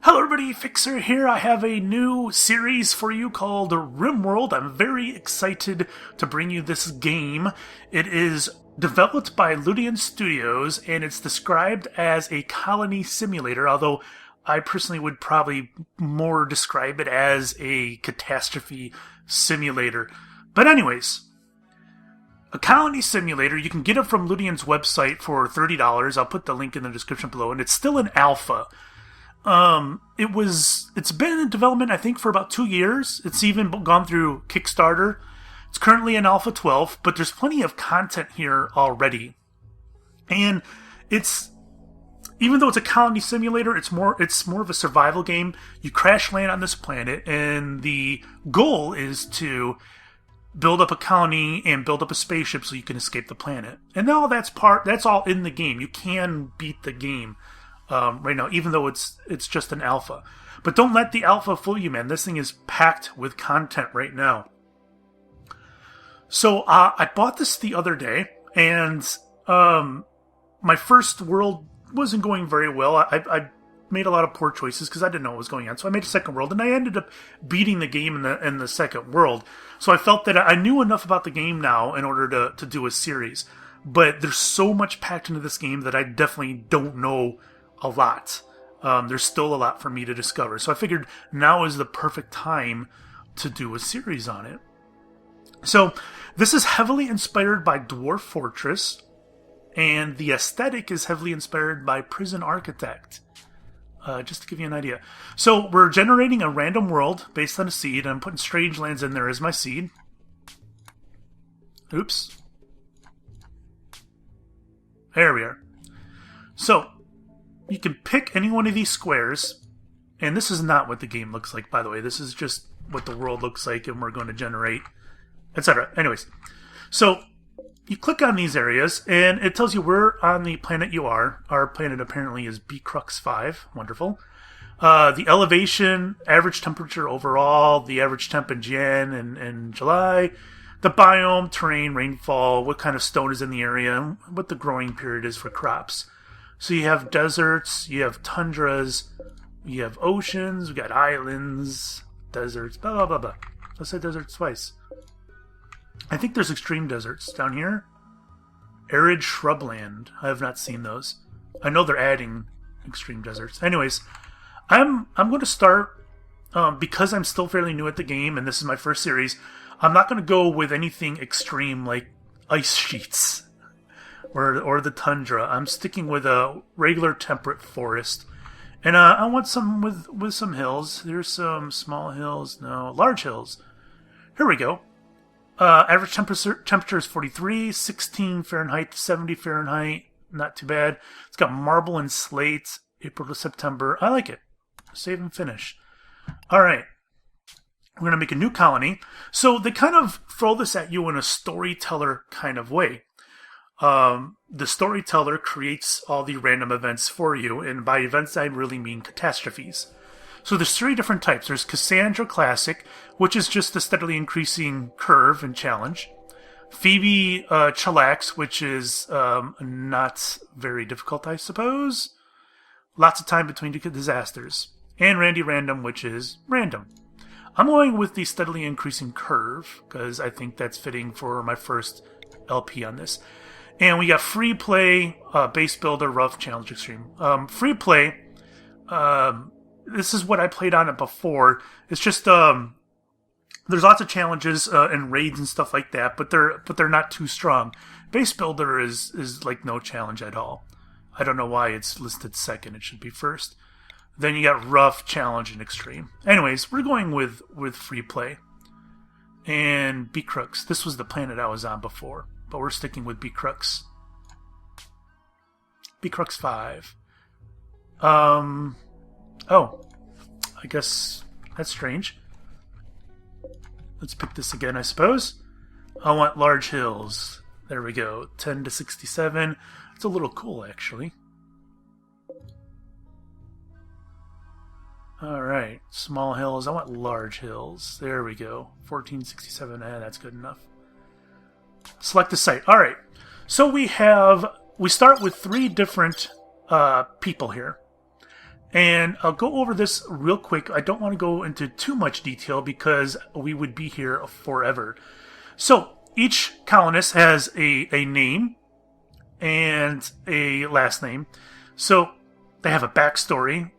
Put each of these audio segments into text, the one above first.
Hello everybody, Fixer here. I have a new series for you called RimWorld. I'm very excited to bring you this game. It is developed by Ludian Studios, and it's described as a colony simulator, although I personally would probably more describe it as a catastrophe simulator. But anyways, a colony simulator, you can get it from Ludian's website for $30. I'll put the link in the description below, and it's still in alpha. It's been in development, I think, for about 2 years. It's even gone through Kickstarter. It's currently in Alpha 12, but there's plenty of content here already. And even though it's a colony simulator, it's more of a survival game. You crash land on this planet, and the goal is to build up a colony and build up a spaceship so you can escape the planet. And all that's all in the game. You can beat the game. Right now, even though it's just an alpha. But don't let the alpha fool you, man. This thing is packed with content right now. So I bought this the other day, and my first world wasn't going very well. I made a lot of poor choices because I didn't know what was going on. So I made a second world, and I ended up beating the game in the second world. So I felt that I knew enough about the game now in order to do a series. But there's so much packed into this game that I definitely don't know a lot. There's still a lot for me to discover. So I figured now is the perfect time to do a series on it. So this is heavily inspired by Dwarf Fortress, and the aesthetic is heavily inspired by Prison Architect. Just to give you an idea. So we're generating a random world based on a seed, and I'm putting strange lands in there as my seed. Oops. There we are. So you can pick any one of these squares, and this is not what the game looks like, by the way. This is just what the world looks like, and we're going to generate, etc. Anyways, so you click on these areas, and it tells you where on the planet you are. Our planet apparently is B-Crux 5. Wonderful. The elevation, average temperature overall, the average temp in Jan and July, the biome, terrain, rainfall, what kind of stone is in the area, and what the growing period is for crops. So you have deserts, you have tundras, you have oceans, we got islands, deserts, blah, blah, blah, blah. I said deserts twice. I think there's extreme deserts down here. Arid shrubland. I have not seen those. I know they're adding extreme deserts. Anyways, I'm going to start, because I'm still fairly new at the game, and this is my first series, I'm not going to go with anything extreme like ice sheets. Or the tundra. I'm sticking with a regular temperate forest. And I want some with some hills. There's some small hills. No, large hills. Here we go. Average temperature is 43, 16 Fahrenheit to 70 Fahrenheit. Not too bad. It's got marble and slate, April to September. I like it. Save and finish. All right. We're going to make a new colony. So they kind of throw this at you in a storyteller kind of way. The storyteller creates all the random events for you, and by events I really mean catastrophes. So there's 3 different types. There's Cassandra Classic, which is just a steadily increasing curve and challenge. Phoebe Chillax, which is not very difficult, I suppose. Lots of time between disasters. And Randy Random, which is random. I'm going with the steadily increasing curve, because I think that's fitting for my first LP on this. And we got free play, base builder, rough, challenge, extreme. Free play, this is what I played on it before. It's just, there's lots of challenges and raids and stuff like that, but they're not too strong. Base builder is like no challenge at all. I don't know why it's listed second. It should be first. Then you got rough, challenge, and extreme. Anyways, we're going with free play. And B-Crux. This was the planet I was on before. But we're sticking with B-Crux. B-Crux 5. Oh. I guess that's strange. Let's pick this again, I suppose. I want large hills. There we go. 10 to 67. It's a little cool, actually. Alright. Small hills. I want large hills. There we go. 1467. That's good enough. Select a site. All right. So we start with 3 different people here. And I'll go over this real quick. I don't want to go into too much detail because we would be here forever. So each colonist has a name and a last name. So they have a backstory.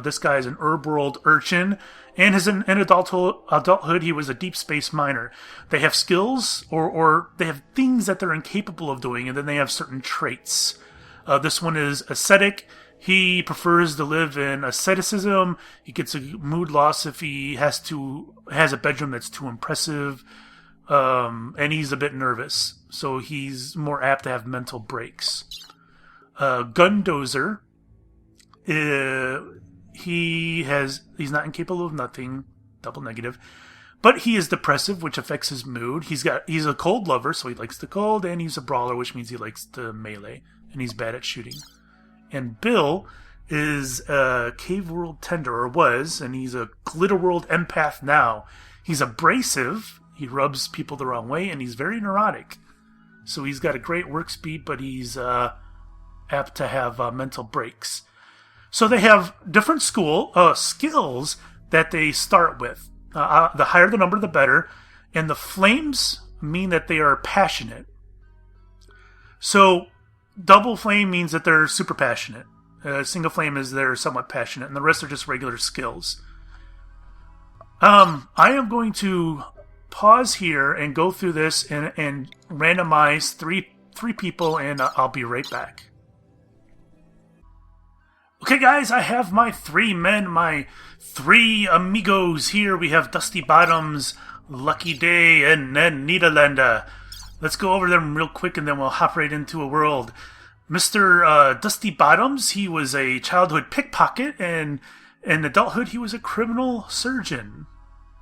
This guy is an RimWorld urchin, and in adulthood he was a deep space miner. They have skills, or they have things that they're incapable of doing, and then they have certain traits. This one is ascetic. He prefers to live in asceticism. He gets a mood loss if he has a bedroom that's too impressive, and he's a bit nervous, so he's more apt to have mental breaks. Gundozer. He's not incapable of nothing, double negative, but he is depressive, which affects his mood. He's a cold lover, so he likes the cold, and he's a brawler, which means he likes the melee, and he's bad at shooting. And Bill is a cave world tender, or was, and he's a glitter world empath now. He's abrasive, he rubs people the wrong way, and he's very neurotic. So he's got a great work speed, but he's apt to have mental breaks. So they have different skills that they start with. The higher the number, the better. And the flames mean that they are passionate. So double flame means that they're super passionate. Single flame is they're somewhat passionate. And the rest are just regular skills. I am going to pause here and go through this and randomize three people, and I'll be right back. Okay, guys, I have my three men, my three amigos here. We have Dusty Bottoms, Lucky Day, and Ned Niederlander. Let's go over them real quick, and then we'll hop right into a world. Mr. Dusty Bottoms, he was a childhood pickpocket, and in adulthood, he was a criminal surgeon.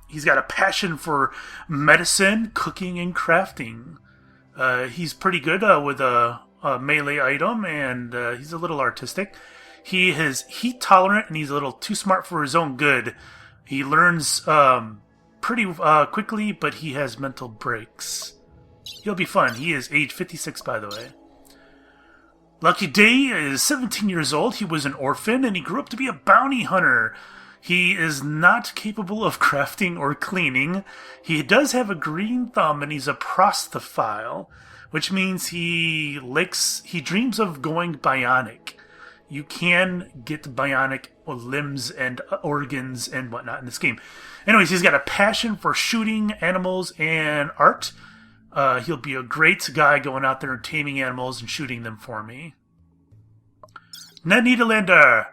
He's got a passion for medicine, cooking, and crafting. He's pretty good with a melee item, and he's a little artistic. He is heat tolerant, and he's a little too smart for his own good. He learns pretty quickly, but he has mental breaks. He'll be fun. He is age 56, by the way. Lucky Day is 17 years old. He was an orphan, and he grew up to be a bounty hunter. He is not capable of crafting or cleaning. He does have a green thumb, and he's a prostophile, which means he dreams of going bionic. You can get bionic limbs and organs and whatnot in this game. Anyways, he's got a passion for shooting animals and art. He'll be a great guy going out there and taming animals and shooting them for me. Ned Niederlander.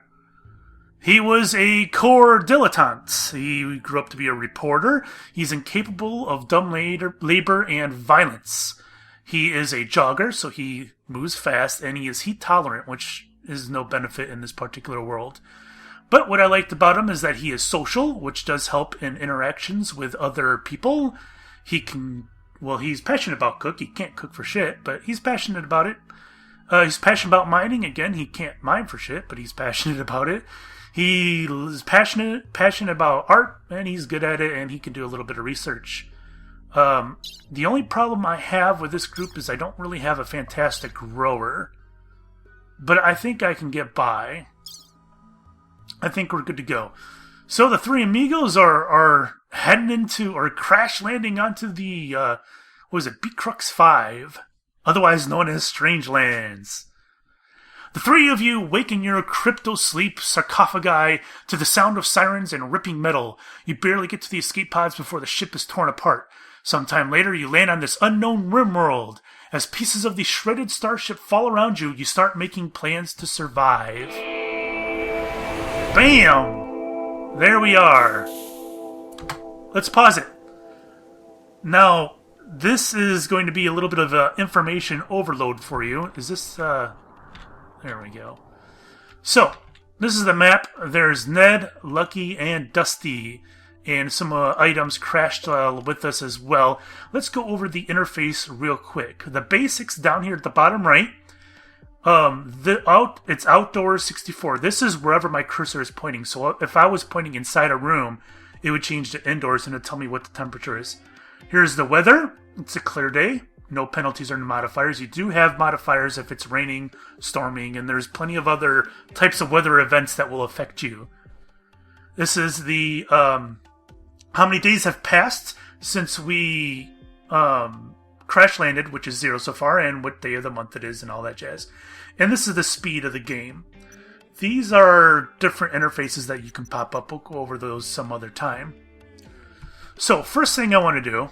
He was a core dilettante. He grew up to be a reporter. He's incapable of dumb labor and violence. He is a jogger, so he moves fast, and he is heat tolerant, which is no benefit in this particular world. But what I liked about him is that he is social, which does help in interactions with other people. He's passionate about cook. He can't cook for shit, but he's passionate about it. He's passionate about mining. Again, he can't mine for shit, but he's passionate about it. He is passionate about art, and he's good at it, and he can do a little bit of research. The only problem I have with this group is I don't really have a fantastic grower. But I think I can get by. I think we're good to go. So the three amigos are heading into, or crash landing onto the, Beacrux 5, otherwise known as Strangelands. The three of you wake in your crypto-sleep sarcophagi to the sound of sirens and ripping metal. You barely get to the escape pods before the ship is torn apart. Sometime later, you land on this unknown RimWorld. As pieces of the shredded starship fall around you, you start making plans to survive. Bam! There we are. Let's pause it. Now, this is going to be a little bit of information overload for you. Is this, There we go. So, this is the map. There's Ned, Lucky, and Dusty. And some items crashed with us as well. Let's go over the interface real quick. The basics down here at the bottom right. It's Outdoors 64. This is wherever my cursor is pointing. So if I was pointing inside a room, it would change to indoors and it'd tell me what the temperature is. Here's the weather. It's a clear day. no penalties or modifiers. You do have modifiers if it's raining, storming, and there's plenty of other types of weather events that will affect you. This is the how many days have passed since we crash landed, which is 0 so far, and what day of the month it is and all that jazz. And this is the speed of the game. These are different interfaces that you can pop up. We'll go over those some other time. So first thing I want to do,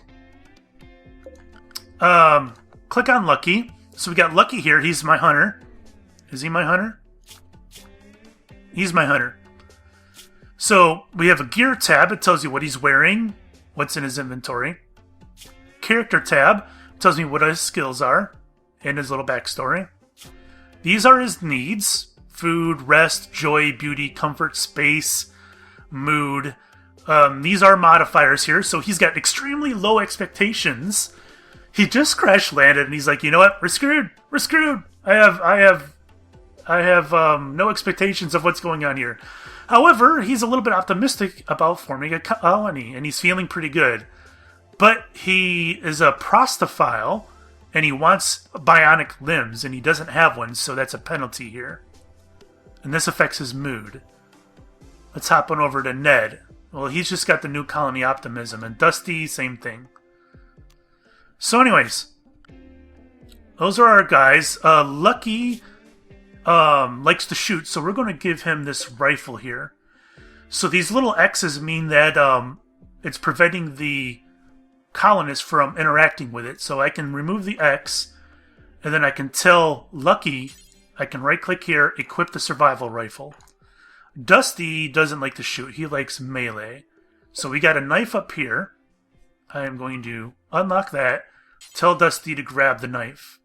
click on Lucky. So we got Lucky here. He's my hunter. Is he my hunter? He's my hunter. So we have a gear tab. It tells you what he's wearing, what's in his inventory. Character tab tells me what his skills are and his little backstory. These are his needs: food, rest, joy, beauty, comfort, space, mood. These are modifiers here. So he's got extremely low expectations. He just crash landed and he's like, you know what? We're screwed. We're screwed. I have no expectations of what's going on here. However, he's a little bit optimistic about forming a colony, and he's feeling pretty good. But he is a prostophile, and he wants bionic limbs, and he doesn't have one, so that's a penalty here. And this affects his mood. Let's hop on over to Ned. Well, he's just got the new colony optimism, and Dusty, same thing. So anyways, those are our guys. Lucky likes to shoot, so we're going to give him this rifle here. So these little X's mean that it's preventing the colonists from interacting with it. So I can remove the X, and then I can tell Lucky, I can right-click here, equip the survival rifle. Dusty doesn't like to shoot. He likes melee. So we got a knife up here. I am going to unlock that, tell Dusty to grab the knife.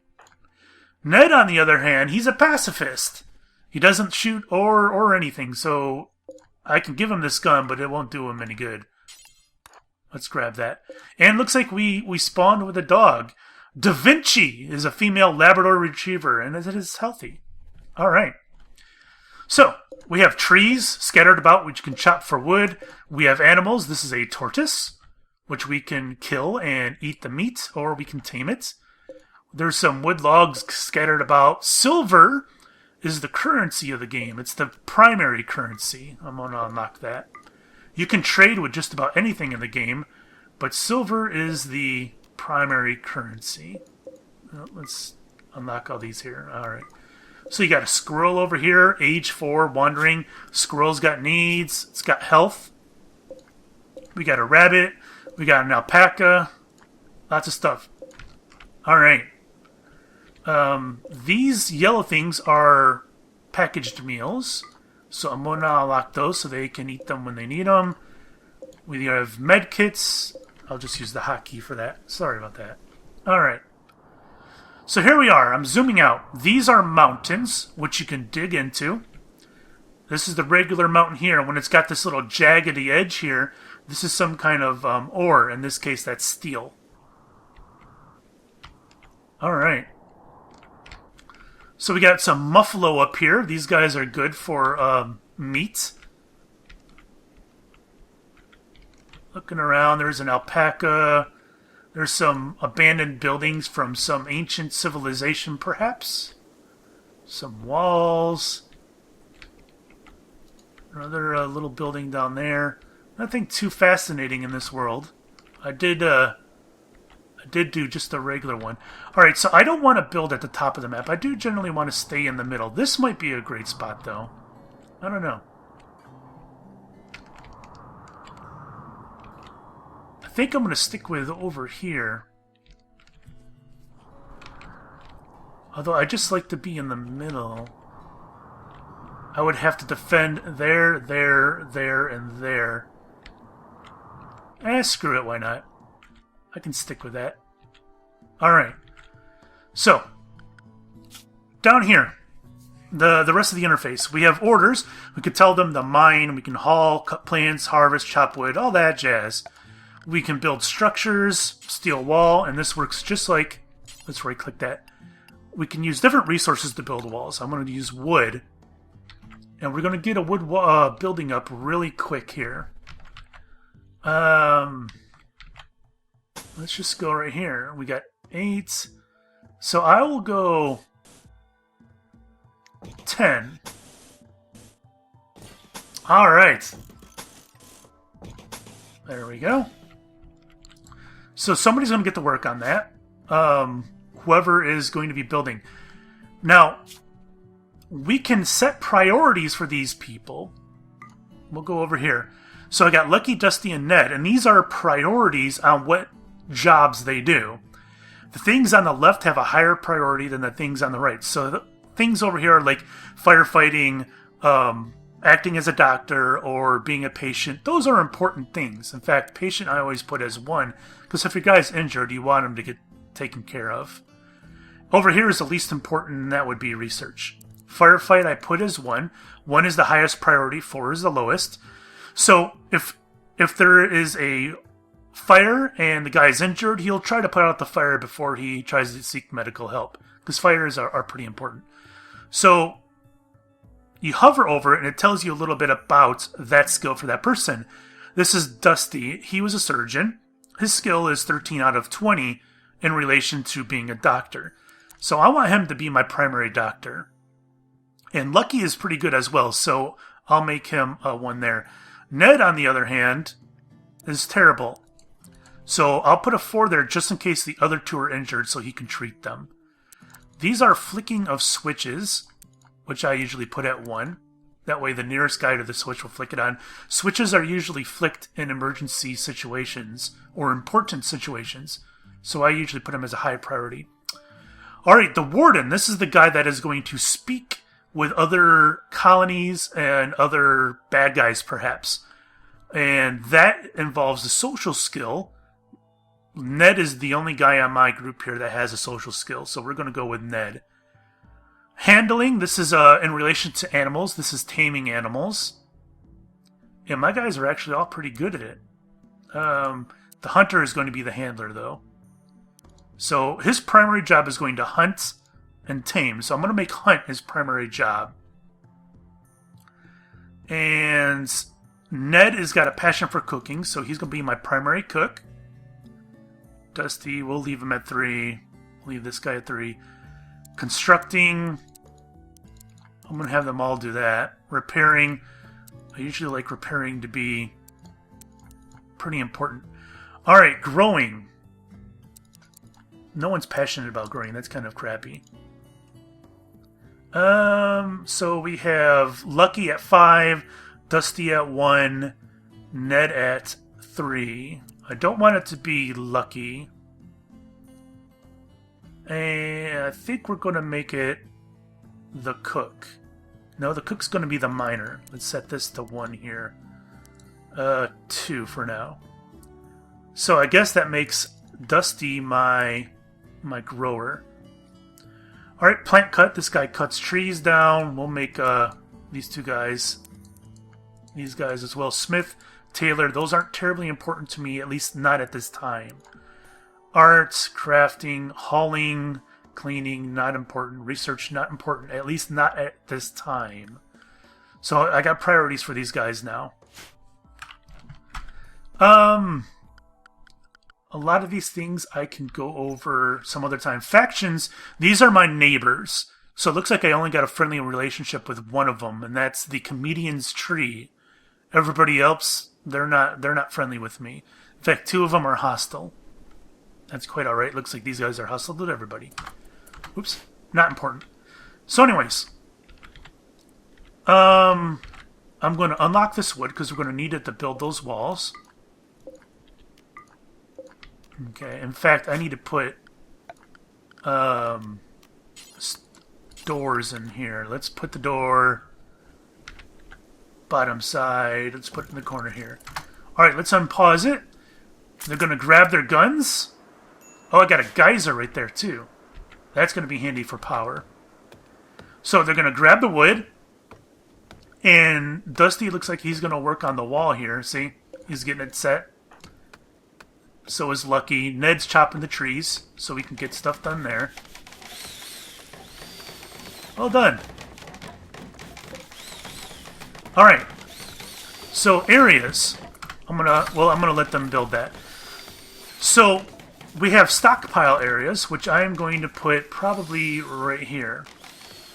Ned, on the other hand, he's a pacifist. He doesn't shoot or anything, so I can give him this gun, but it won't do him any good. Let's grab that. And looks like we spawned with a dog. Da Vinci is a female Labrador Retriever, and it is healthy. All right. So, we have trees scattered about, which you can chop for wood. We have animals. This is a tortoise, which we can kill and eat the meat, or we can tame it. There's some wood logs scattered about. Silver is the currency of the game. It's the primary currency. I'm going to unlock that. You can trade with just about anything in the game, but silver is the primary currency. Well, let's unlock all these here. All right. So you got a squirrel over here, age 4, wandering. Squirrel's got needs. It's got health. We got a rabbit. We got an alpaca. Lots of stuff. All right. These yellow things are packaged meals, so I'm going to unlock those so they can eat them when they need them. We have med kits. I'll just use the hotkey for that. Sorry about that. Alright. So here we are. I'm zooming out. These are mountains, which you can dig into. This is the regular mountain here. When it's got this little jaggedy edge here, this is some kind of ore. In this case, that's steel. Alright. So we got some muffalo up here. These guys are good for meat. Looking around, there's an alpaca. There's some abandoned buildings from some ancient civilization, perhaps. Some walls. Another little building down there. Nothing too fascinating in this world. I did do just a regular one. Alright, so I don't want to build at the top of the map. I do generally want to stay in the middle. This might be a great spot, though. I don't know. I think I'm going to stick with over here. Although I just like to be in the middle. I would have to defend there, there, and there. Screw it, why not? I can stick with that. Alright. So, down here, the rest of the interface. We have orders. We can tell them to mine, we can haul, cut plants, harvest, chop wood, all that jazz. We can build structures, steel wall, and this works just like... Let's right-click that. We can use different resources to build walls. I'm going to use wood. And we're going to get a wood building up really quick here. Let's just go right here. We got 8. So I will go 10. Alright. There we go. So somebody's going to get to work on that. Whoever is going to be building. Now, we can set priorities for these people. We'll go over here. So I got Lucky, Dusty, and Ned, and these are priorities on what jobs they do. The things on the left have a higher priority than the things on the right. So the things over here are like firefighting, acting as a doctor, or being a patient. Those are important things. In fact, patient I always put as 1, because if your guy's injured, you want him to get taken care of. Over here is the least important, and that would be research. Firefight I put as 1. 1 is the highest priority, 4 is the lowest. So if there is a fire and the guy's injured, he'll try to put out the fire before he tries to seek medical help, because fires are pretty important. So you hover over it and it tells you a little bit about that skill for that person. This is Dusty. He was a surgeon. His skill is 13 out of 20 in relation to being a doctor. So I want him to be my primary doctor. And Lucky is pretty good as well, so I'll make him 1 there. Ned, on the other hand, is terrible. So I'll put a 4 there just in case the other 2 are injured so he can treat them. These are flicking of switches, which I usually put at 1. That way the nearest guy to the switch will flick it on. Switches are usually flicked in emergency situations or important situations, so I usually put him as a high priority. Alright, the Warden. This is the guy that is going to speak with other colonies and other bad guys, perhaps. And that involves a social skill. Ned is the only guy on my group here that has a social skill, so we're going to go with Ned. Handling, this is in relation to animals. This is taming animals. And my guys are actually all pretty good at it. The hunter is going to be the handler, though. So his primary job is going to hunt and tame. So I'm going to make hunt his primary job. And Ned has got a passion for cooking, so he's going to be my primary cook. Dusty, we'll leave him at 3. Leave this guy at 3. Constructing, I'm going to have them all do that. Repairing, I usually like repairing to be pretty important. Alright, growing. No one's passionate about growing, that's kind of crappy. So we have Lucky at 5, Dusty at 1, Ned at 3. I don't want it to be Lucky. And I think we're going to make it the cook. No, the cook's going to be the miner. Let's set this to 1 here. 2 for now. So I guess that makes Dusty my grower. Alright, plant cut. This guy cuts trees down. We'll make these 2 guys. These guys as well. Smith, Taylor, those aren't terribly important to me, at least not at this time. Arts, crafting, hauling, cleaning, not important. Research, not important, at least not at this time. So I got priorities for these guys now. A lot of these things I can go over some other time. Factions, these are my neighbors. So it looks like I only got a friendly relationship with one of them, and that's the comedian's tree. Everybody else, they're not friendly with me. In fact, 2 of them are hostile. That's quite alright. Looks like these guys are hostile to everybody. Oops. Not important. So anyways. I'm going to unlock this wood because we're going to need it to build those walls. Okay. In fact, I need to put doors in here. Let's put the door bottom side. Let's put it in the corner here. Alright, let's unpause it. They're going to grab their guns. Oh, I got a geyser right there, too. That's going to be handy for power. So they're going to grab the wood. And Dusty looks like he's going to work on the wall here. See? He's getting it set. So is Lucky. Ned's chopping the trees so we can get stuff done there. Well done. Alright. So areas. I'm gonna let them build that. So we have stockpile areas, which I am going to put probably right here.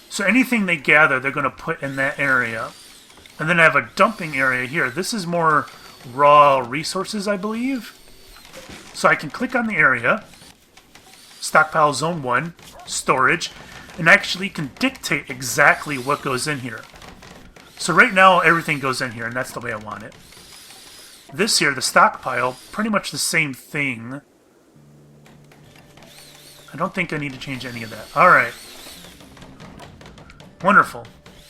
So anything they gather, they're going to put in that area. And then I have a dumping area here. This is more raw resources, I believe. So I can click on the area, stockpile zone 1, storage, and actually can dictate exactly what goes in here. So right now, everything goes in here, and that's the way I want it. This here, the stockpile, pretty much the same thing. I don't think I need to change any of that. Alright. Wonderful.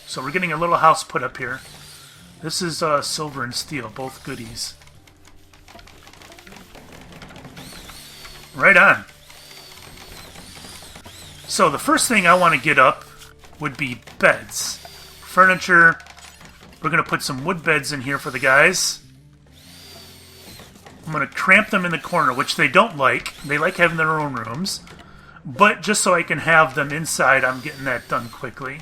So we're getting a little house put up here. This is silver and steel, both goodies. Right on. So the first thing I want to get up would be beds. Furniture. We're going to put some wood beds in here for the guys. I'm going to cramp them in the corner, which they don't like. They like having their own rooms. But just so I can have them inside, I'm getting that done quickly.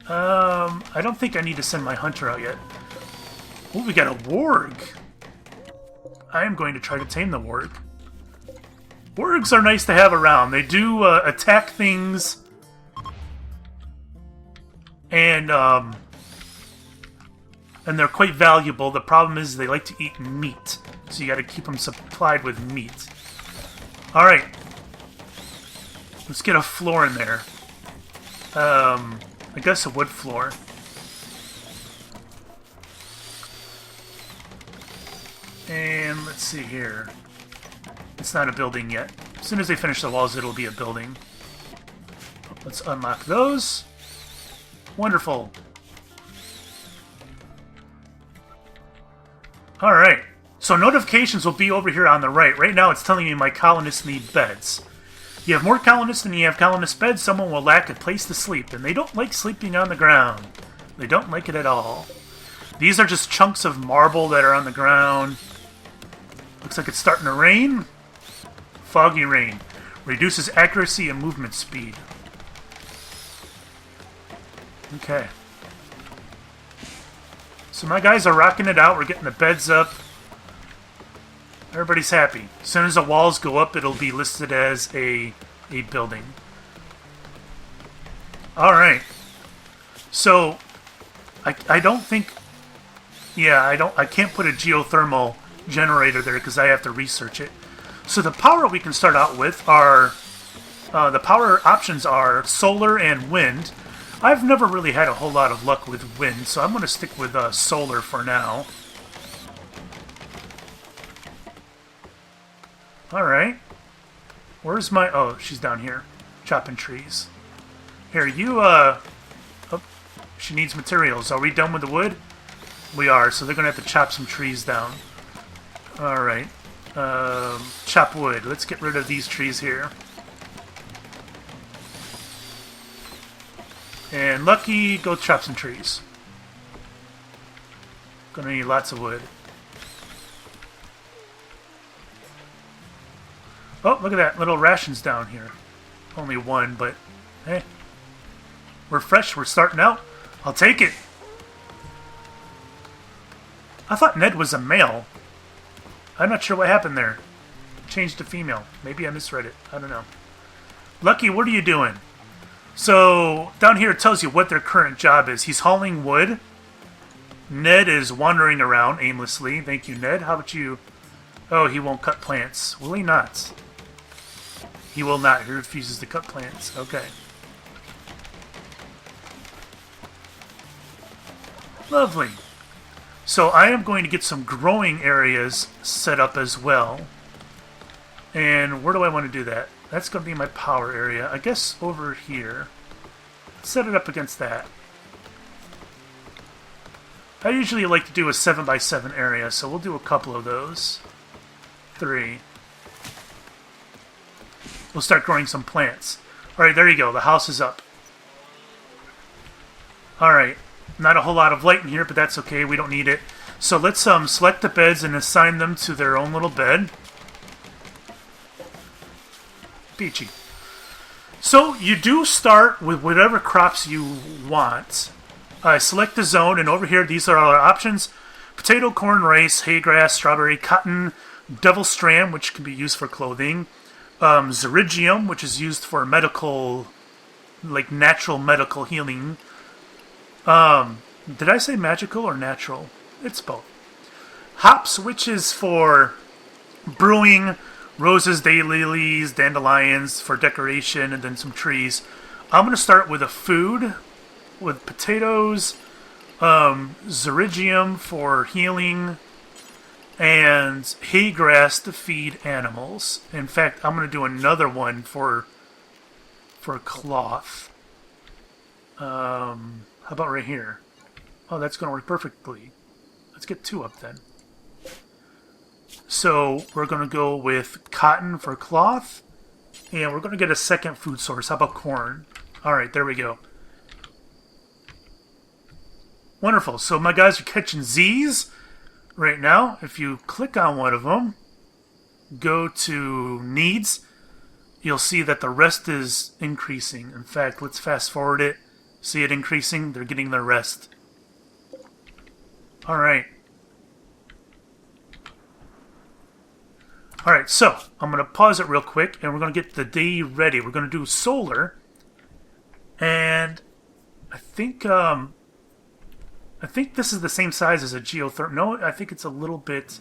I don't think I need to send my hunter out yet. Oh, we got a warg. I am going to try to tame the warg. Wargs are nice to have around. They do attack things, and they're quite valuable. The problem is they like to eat meat, so you got to keep them supplied with meat. All right, let's get a floor in there. I guess a wood floor. And let's see here. It's not a building yet. As soon as they finish the walls, it'll be a building. Let's unlock those. Wonderful. Alright. So notifications will be over here on the right. Right now it's telling me my colonists need beds. You have more colonists than you have colonist beds, someone will lack a place to sleep. And they don't like sleeping on the ground. They don't like it at all. These are just chunks of marble that are on the ground. Looks like it's starting to rain. Foggy rain. Reduces accuracy and movement speed. Okay. So my guys are rocking it out. We're getting the beds up. Everybody's happy. As soon as the walls go up, it'll be listed as a building. Alright. So, I don't think... Yeah, I can't put a geothermal generator there because I have to research it. So the power we can start out with are... the power options are solar and wind. I've never really had a whole lot of luck with wind, so I'm going to stick with solar for now. Alright. Where's my... Oh, she's down here. Chopping trees. Here, you, Oh, she needs materials. Are we done with the wood? We are, so they're going to have to chop some trees down. Alright. Chop wood. Let's get rid of these trees here. And Lucky, go chop some trees. Gonna need lots of wood. Oh, look at that. Little rations down here. Only one, but hey. We're fresh. We're starting out. I'll take it. I thought Ned was a male. I'm not sure what happened there. Changed to female. Maybe I misread it. I don't know. Lucky, what are you doing? So, down here it tells you what their current job is. He's hauling wood. Ned is wandering around aimlessly. Thank you, Ned. How about you? Oh, he won't cut plants. Will he not? He will not. He refuses to cut plants. Okay. Lovely. So I am going to get some growing areas set up as well. And where do I want to do that? That's going to be my power area. I guess over here. Set it up against that. I usually like to do a 7x7 area, so we'll do a couple of those. 3. We'll start growing some plants. Alright, there you go. The house is up. Alright. Not a whole lot of light in here, but that's okay. We don't need it. So let's select the beds and assign them to their own little bed. Peachy. So you do start with whatever crops you want. Select the zone, and over here, these are our options. potato, corn, rice, hay grass, strawberry, cotton, devil strand, which can be used for clothing, zerigium, which is used for medical, like natural medical healing. Did I say magical or natural? It's both. Hops, which is for brewing, roses, daylilies, dandelions for decoration, and then some trees. I'm going to start with a food, with potatoes, zerigium for healing, and hay grass to feed animals. In fact, I'm going to do another one for cloth. How about right here? Oh, that's going to work perfectly. Let's get 2 up then. So we're going to go with cotton for cloth, and we're going to get a second food source. How about corn? All right, there we go. Wonderful. So my guys are catching Z's right now. If you click on one of them, go to needs, you'll see that the rest is increasing. In fact, let's fast forward it. See it increasing? They're getting their rest. All right. All right, so I'm going to pause it real quick, and we're going to get the day ready. We're going to do solar, and I think this is the same size as a geothermal. No, I think it's a little bit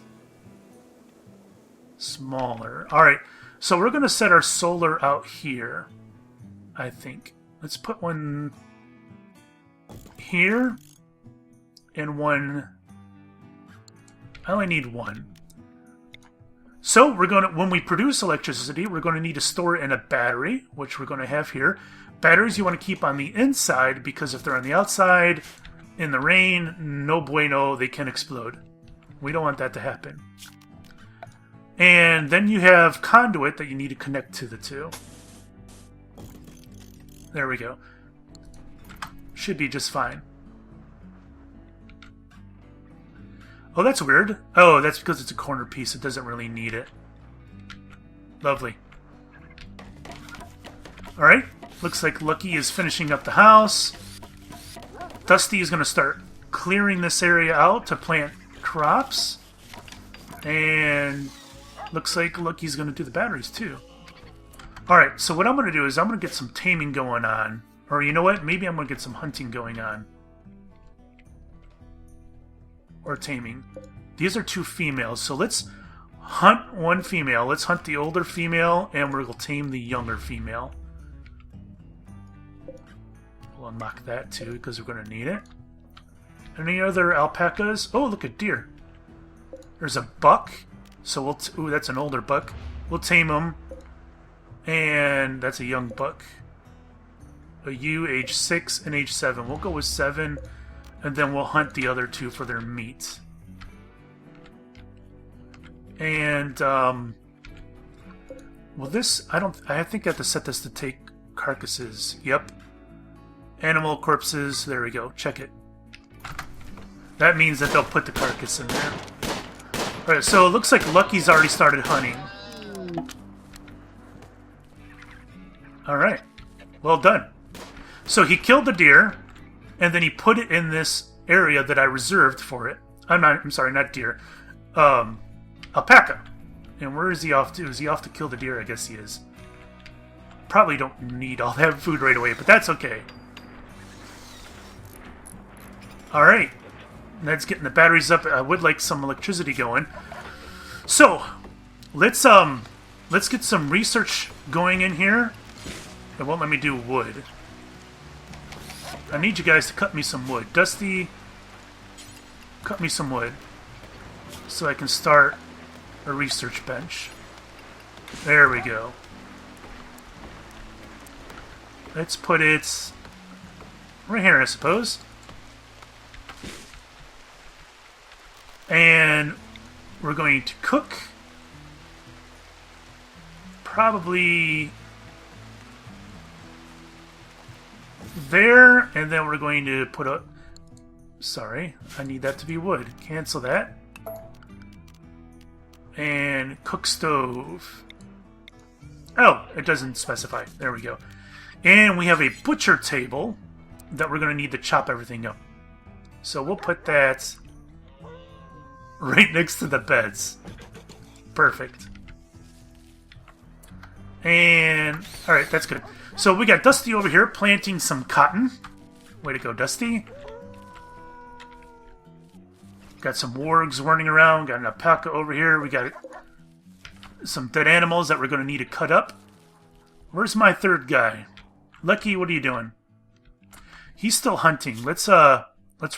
smaller. All right, so we're going to set our solar out here, I think. Let's put one here and one. I only need one. So we're going to, when we produce electricity, we're going to need to store it in a battery, which we're going to have here. Batteries you want to keep on the inside, because if they're on the outside, in the rain, no bueno, they can explode. We don't want that to happen. And then you have conduit that you need to connect to the two. There we go. Should be just fine. Oh, that's weird. Oh, that's because it's a corner piece. It doesn't really need it. Lovely. Alright. Looks like Lucky is finishing up the house. Dusty is going to start clearing this area out to plant crops. And looks like Lucky's going to do the batteries too. Alright, so what I'm going to do is I'm going to get some taming going on. Or you know what? Maybe I'm going to get some hunting going on. Or taming. These are 2 females, so let's hunt one female. Let's hunt the older female, and we'll tame the younger female. We'll unlock that too, because we're going to need it. Any other alpacas? Oh, look at deer. There's a buck, so we'll... ooh, that's an older buck. We'll tame him. And that's a young buck. A ewe, age 6 and age 7. We'll go with 7. And then we'll hunt the other 2 for their meat. And, well, this, I think I have to set this to take carcasses. Yep. Animal corpses. There we go. Check it. That means that they'll put the carcass in there. Alright, so it looks like Lucky's already started hunting. Alright. Well done. So he killed the deer. And then he put it in this area that I reserved for it. I'm sorry, not deer. Alpaca. And where is he off to? Is he off to kill the deer? I guess he is. Probably don't need all that food right away, but that's okay. Alright. That's getting the batteries up. I would like some electricity going. So, let's get some research going in here. It won't let me do wood. I need you guys to cut me some wood. Dusty, cut me some wood so I can start a research bench. There we go. Let's put it right here, I suppose. And we're going to cook probably there, and then we're going to put a... sorry, I need that to be wood. Cancel that. And cook stove. Oh, it doesn't specify. There we go. And we have a butcher table that we're going to need to chop everything up. So we'll put that Right next to the beds. Perfect. And, alright, that's good. So we got Dusty over here planting some cotton. Way to go, Dusty. Got some wargs running around. Got an alpaca over here. We got some dead animals that we're going to need to cut up. Where's my third guy? Lucky, what are you doing? He's still hunting. Let's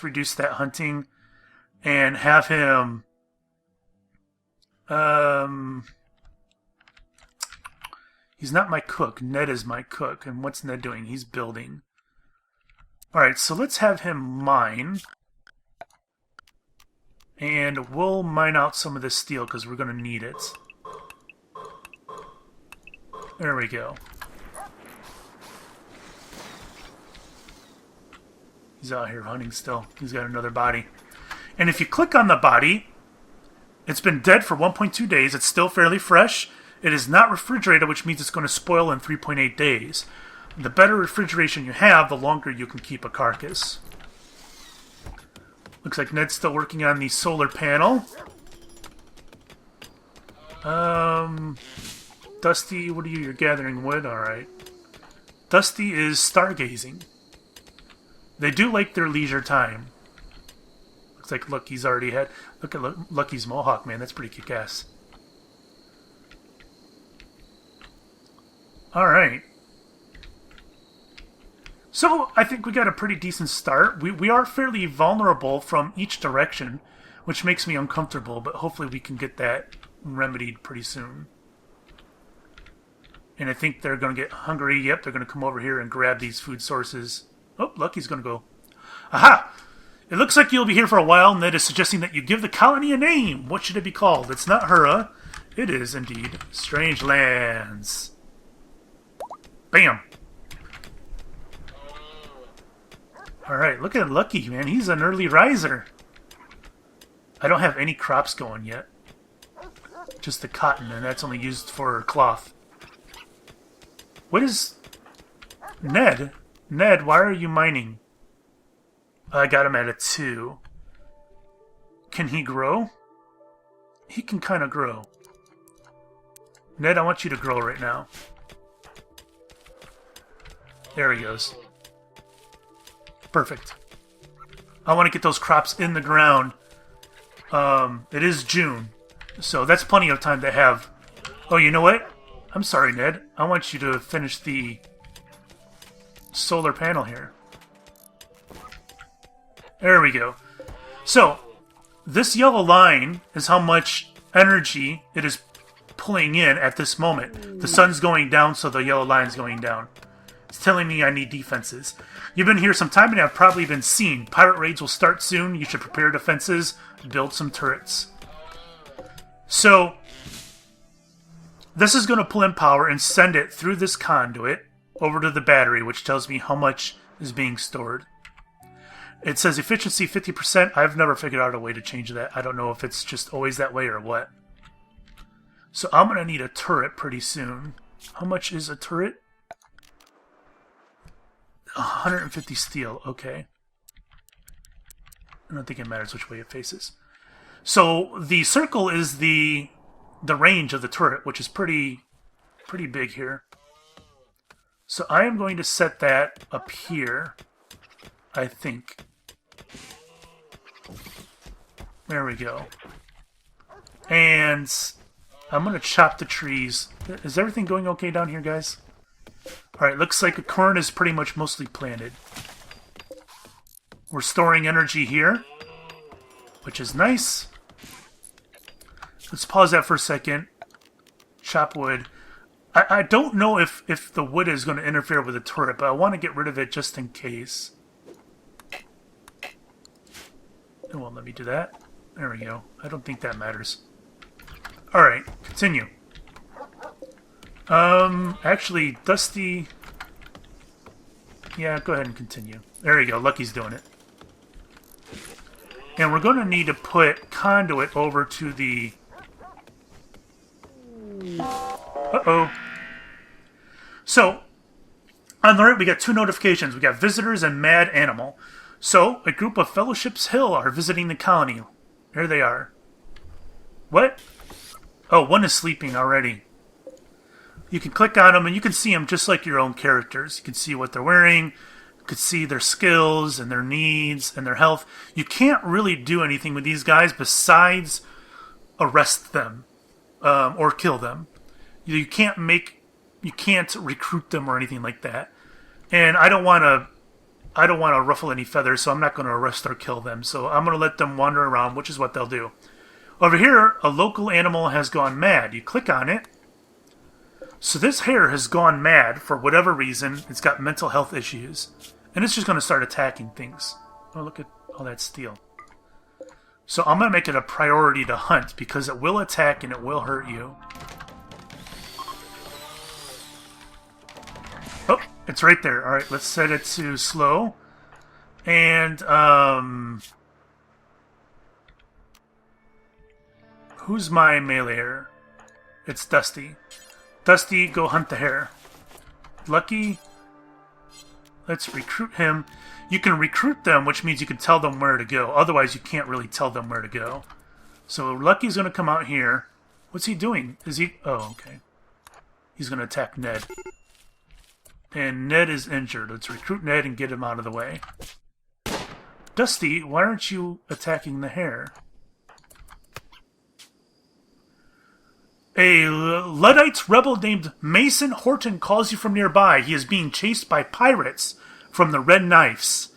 reduce that hunting and have him... He's not my cook. Ned is my cook. And what's Ned doing? He's building. Alright, so let's have him mine. And we'll mine out some of this steel because we're going to need it. There we go. He's out here hunting still. He's got another body. And if you click on the body, it's been dead for 1.2 days. It's still fairly fresh. It is not refrigerated, which means it's going to spoil in 3.8 days. The better refrigeration you have, the longer you can keep a carcass. Looks like Ned's still working on the solar panel. Dusty, what are you? You're gathering wood? Alright. Dusty is stargazing. They do like their leisure time. Looks like Lucky's already had... Look at Lucky's mohawk, man. That's pretty kick-ass. Alright. So, I think we got a pretty decent start. We are fairly vulnerable from each direction, which makes me uncomfortable, but hopefully we can get that remedied pretty soon. And I think they're going to get hungry. Yep, they're going to come over here and grab these food sources. Oh, Lucky's going to go. Aha! It looks like you'll be here for a while. Ned is suggesting that you give the colony a name. What should it be called? It's not Hura. It is, indeed, Strange Lands. Bam! Alright, look at Lucky, man. He's an early riser. I don't have any crops going yet. Just the cotton, and that's only used for cloth. What is... Ned? Ned, why are you mining? I got him at a 2. Can he grow? He can kind of grow. Ned, I want you to grow right now. There he goes. Perfect. I want to get those crops in the ground. It is June, so that's plenty of time to have... Oh, you know what? I'm sorry, Ned. I want you to finish the solar panel here. There we go. So, this yellow line is how much energy it is pulling in at this moment. The sun's going down, so the yellow line's going down. It's telling me I need defenses. You've been here some time and have probably been seen. Pirate raids will start soon. You should prepare defenses, build some turrets. So, this is going to pull in power and send it through this conduit over to the battery, which tells me how much is being stored. It says efficiency 50%. I've never figured out a way to change that. I don't know if it's just always that way or what. So I'm going to need a turret pretty soon. How much is a turret? 150 steel. Okay. I don't think it matters which way it faces. So the circle is the range of the turret, which is pretty big here. So I am going to set that up here, I think. There we go. And I'm going to chop the trees. Is everything going okay down here, guys? Alright, looks like the corn is pretty much mostly planted. We're storing energy here, which is nice. Let's pause that for a second. Chop wood. I don't know if the wood is going to interfere with the turret, but I want to get rid of it just in case. It won't let me do that. There we go. I don't think that matters. Alright, continue. Actually, Dusty... Yeah, go ahead and continue. There you go, Lucky's doing it. And we're going to need to put conduit over to the... Uh-oh. So, on the right, we got 2 notifications. We got visitors and mad animal. So, a group of Fellowship's Hill are visiting the colony. There they are. What? Oh, one is sleeping already. You can click on them and you can see them just like your own characters. You can see what they're wearing. You can see their skills and their needs and their health. You can't really do anything with these guys besides arrest them or kill them. You can't recruit them or anything like that. And I don't want to ruffle any feathers, so I'm not going to arrest or kill them. So I'm going to let them wander around, which is what they'll do. Over here, a local animal has gone mad. You click on it. So this hare has gone mad for whatever reason. It's got mental health issues. And it's just going to start attacking things. Oh, look at all that steel. So I'm going to make it a priority to hunt because it will attack and it will hurt you. Oh, it's right there. All right, let's set it to slow. And, who's my meleeer? It's Dusty. Dusty, go hunt the hare. Lucky, let's recruit him. You can recruit them, which means you can tell them where to go. Otherwise, you can't really tell them where to go. So Lucky's going to come out here. What's he doing? Is he... Oh, okay. He's going to attack Ned. And Ned is injured. Let's recruit Ned and get him out of the way. Dusty, why aren't you attacking the hare? A Luddite rebel named Mason Horton calls you from nearby. He is being chased by pirates from the Red Knives.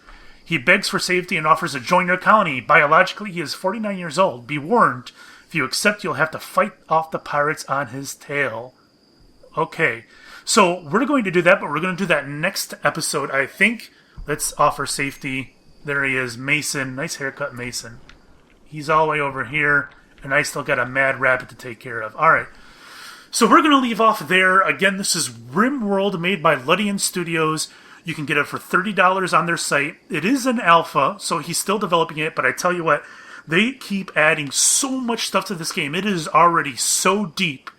He begs for safety and offers to join your colony. Biologically, he is 49 years old. Be warned, if you accept, you'll have to fight off the pirates on his tail. Okay, so we're going to do that, but we're going to do that next episode, I think. Let's offer safety. There he is, Mason. Nice haircut, Mason. He's all the way over here. And I still got a mad rabbit to take care of. Alright. So we're going to leave off there. Again, this is RimWorld made by Luddian Studios. You can get it for $30 on their site. It is an alpha, so he's still developing it. But I tell you what, they keep adding so much stuff to this game. It is already so deep.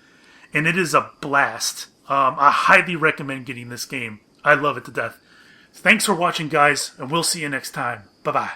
And it is a blast. I highly recommend getting this game. I love it to death. Thanks for watching, guys. And we'll see you next time. Bye-bye.